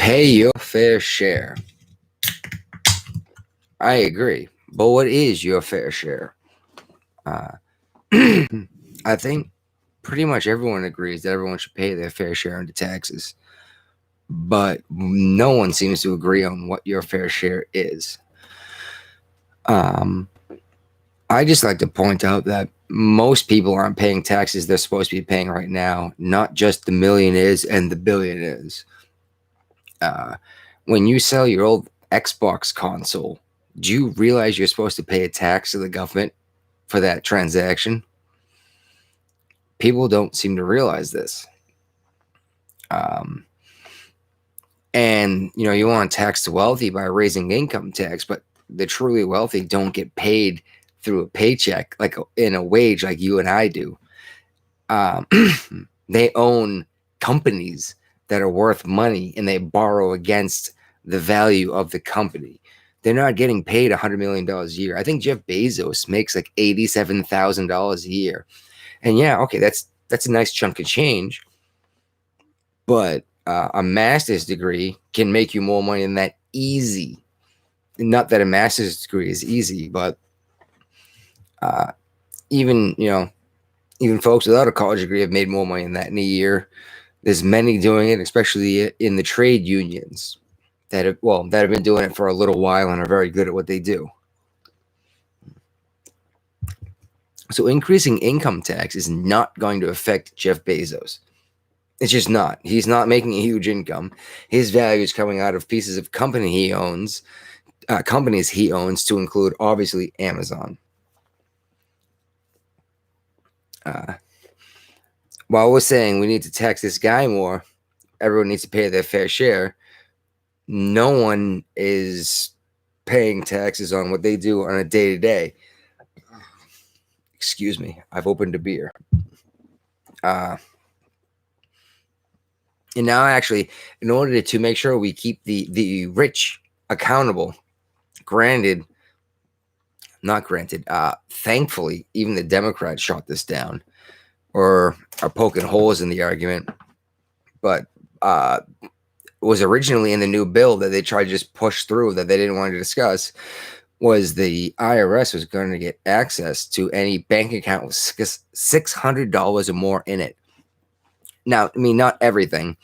Pay your fair share. I agree. But what is your fair share? I think pretty much everyone agrees that everyone should pay their fair share into taxes. But no one seems to agree on what your fair share is. I just like to point out that most people aren't paying taxes they're supposed to be paying right now, not just the millionaires and the billionaires. When you sell your old Xbox console, do you realize you're supposed to pay a tax to the government for that transaction? People don't seem to realize this. And you want to tax the wealthy by raising income tax, but the truly wealthy don't get paid through a paycheck, like in a wage, like you and I do. They own companies that are worth money, and they borrow against the value of the company. They're not getting paid $100 million a year. I think Jeff Bezos makes like $87,000 a year. And yeah, okay, that's a nice chunk of change. But a master's degree can make you more money than that easy. Not that a master's degree is easy, but even folks without a college degree have made more money than that in a year. There's many doing it, especially in the trade unions that have been doing it for a little while and are very good at what they do. So increasing income tax is not going to affect Jeff Bezos. It's just not. He's not making a huge income. His value is coming out of pieces of companies he owns, to include, obviously, Amazon. While we're saying we need to tax this guy more, everyone needs to pay their fair share, no one is paying taxes on what they do on a day-to-day. Excuse me, I've opened a beer. And now, actually, in order to make sure we keep the rich accountable, thankfully, even the Democrats shot this down or are poking holes in the argument. But was originally in the new bill that they tried to just push through that they didn't want to discuss was the IRS was going to get access to any bank account with $600 or more in it. Now, I mean, not everything,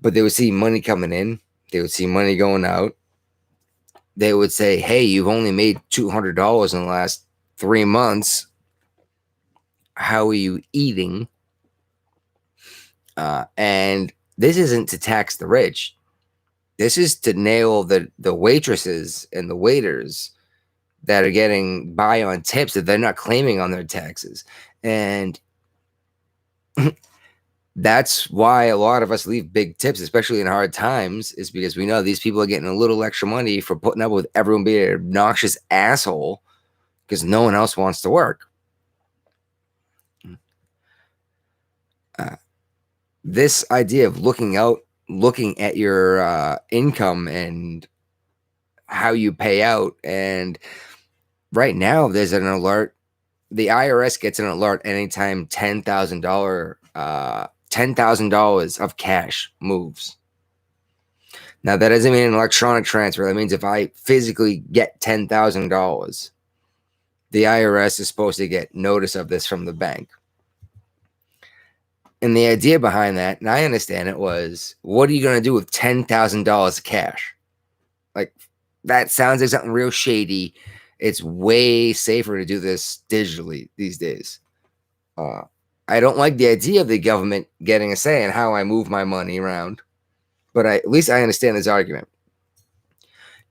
but they would see money coming in. They would see money going out. They would say, hey, you've only made $200 in the last 3 months. How are you eating? And this isn't to tax the rich. This is to nail the waitresses and the waiters that are getting by on tips that they're not claiming on their taxes. And that's why a lot of us leave big tips, especially in hard times, is because we know these people are getting a little extra money for putting up with everyone being an obnoxious asshole because no one else wants to work. This idea of looking at your income and how you pay out, and right now there's an alert. The IRS gets an alert anytime $10,000 of cash moves. Now, that doesn't mean an electronic transfer. That means if I physically get $10,000, the IRS is supposed to get notice of this from the bank. And the idea behind that, and I understand it, was, what are you going to do with $10,000 cash? Like, that sounds like something real shady. It's way safer to do this digitally these days. I don't like the idea of the government getting a say in how I move my money around, but at least I understand this argument.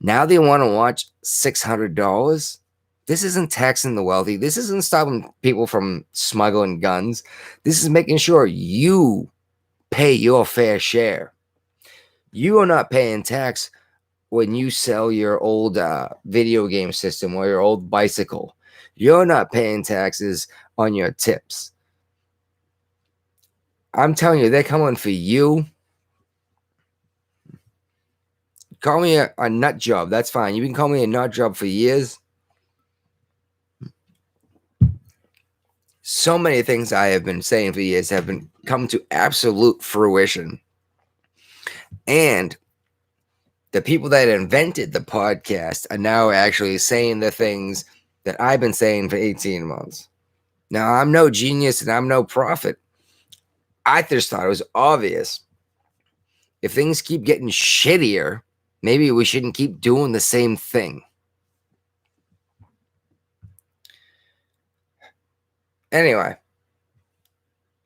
Now they want to watch $600. This isn't taxing the wealthy. This isn't stopping people from smuggling guns. This is making sure you pay your fair share. You are not paying tax when you sell your old video game system or your old bicycle. You're not paying taxes on your tips. I'm telling you, they're coming for you. Call me a nut job. That's fine. You can call me a nut job for years. So many things I have been saying for years have come to absolute fruition. And the people that invented the podcast are now actually saying the things that I've been saying for 18 months. Now, I'm no genius and I'm no prophet. I just thought it was obvious. If things keep getting shittier, maybe we shouldn't keep doing the same thing. Anyway,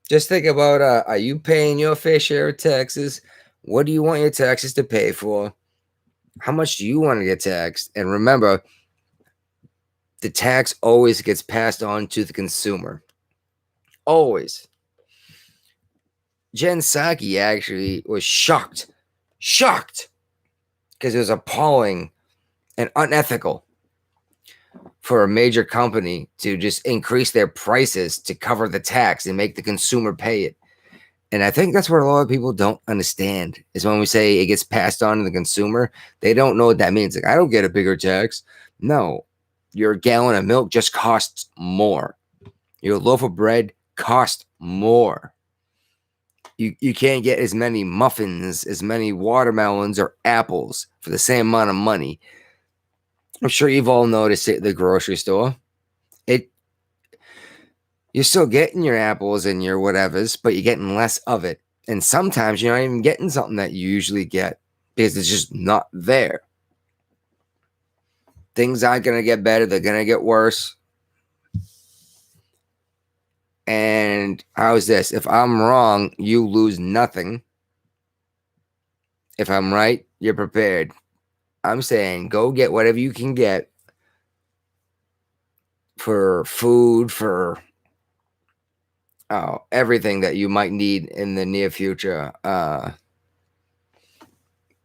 just think about, are you paying your fair share of taxes? What do you want your taxes to pay for? How much do you want to get taxed? And remember, the tax always gets passed on to the consumer. Always. Jen Psaki actually was shocked, because it was appalling and unethical for a major company to just increase their prices to cover the tax and make the consumer pay it. And I think that's what a lot of people don't understand is when we say it gets passed on to the consumer, they don't know what that means. Like, I don't get a bigger tax. No, your gallon of milk just costs more. Your loaf of bread costs more. You can't get as many muffins, as many watermelons or apples for the same amount of money. I'm sure you've all noticed it at the grocery store. You're still getting your apples and your whatevers, but you're getting less of it. And sometimes you're not even getting something that you usually get because it's just not there. Things aren't going to get better. They're going to get worse. And how's this? If I'm wrong, you lose nothing. If I'm right, you're prepared. I'm saying go get whatever you can get for food, for everything that you might need in the near future. I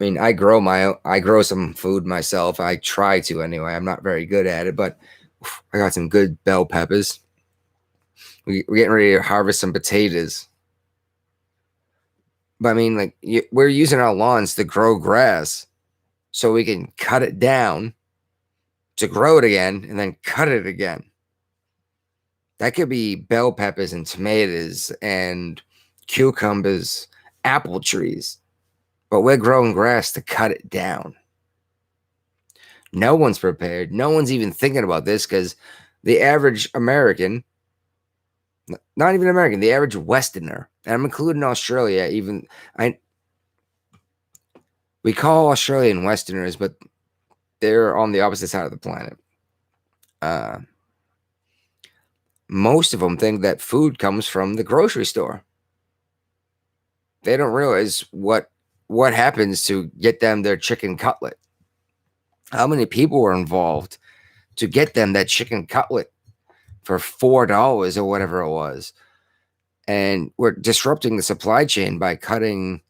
mean, I grow some food myself. I try to anyway. I'm not very good at it, but I got some good bell peppers. We're getting ready to harvest some potatoes. But I mean, like, we're using our lawns to grow grass so we can cut it down to grow it again and then cut it again. That could be bell peppers and tomatoes and cucumbers, apple trees. But we're growing grass to cut it down. No one's prepared. No one's even thinking about this because the average American, not even American, the average Westerner, and I'm including Australia, we call Australian Westerners, but they're on the opposite side of the planet. Most of them think that food comes from the grocery store. They don't realize what happens to get them their chicken cutlet. How many people were involved to get them that chicken cutlet for $4 or whatever it was? And we're disrupting the supply chain by cutting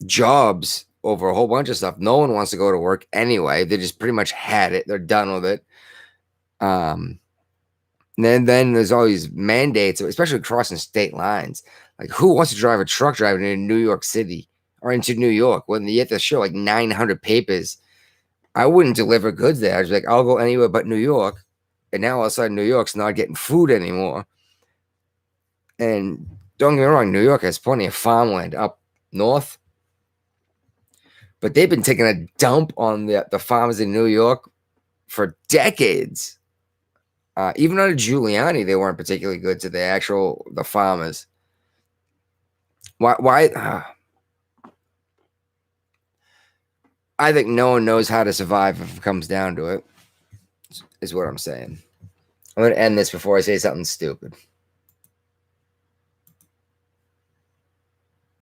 jobs over a whole bunch of stuff. No one wants to go to work anyway. They just pretty much had it. They're done with it. And then there's all these mandates, especially crossing state lines. Like, who wants to drive a truck driving in New York City or into New York when you have to show like 900 papers? I wouldn't deliver goods there. I was like, I'll go anywhere but New York. And now all of a sudden, New York's not getting food anymore. And don't get me wrong, New York has plenty of farmland up north. But they've been taking a dump on the farmers in New York for decades. Even under Giuliani, they weren't particularly good to the farmers. Why? I think no one knows how to survive if it comes down to it, is what I'm saying. I'm going to end this before I say something stupid.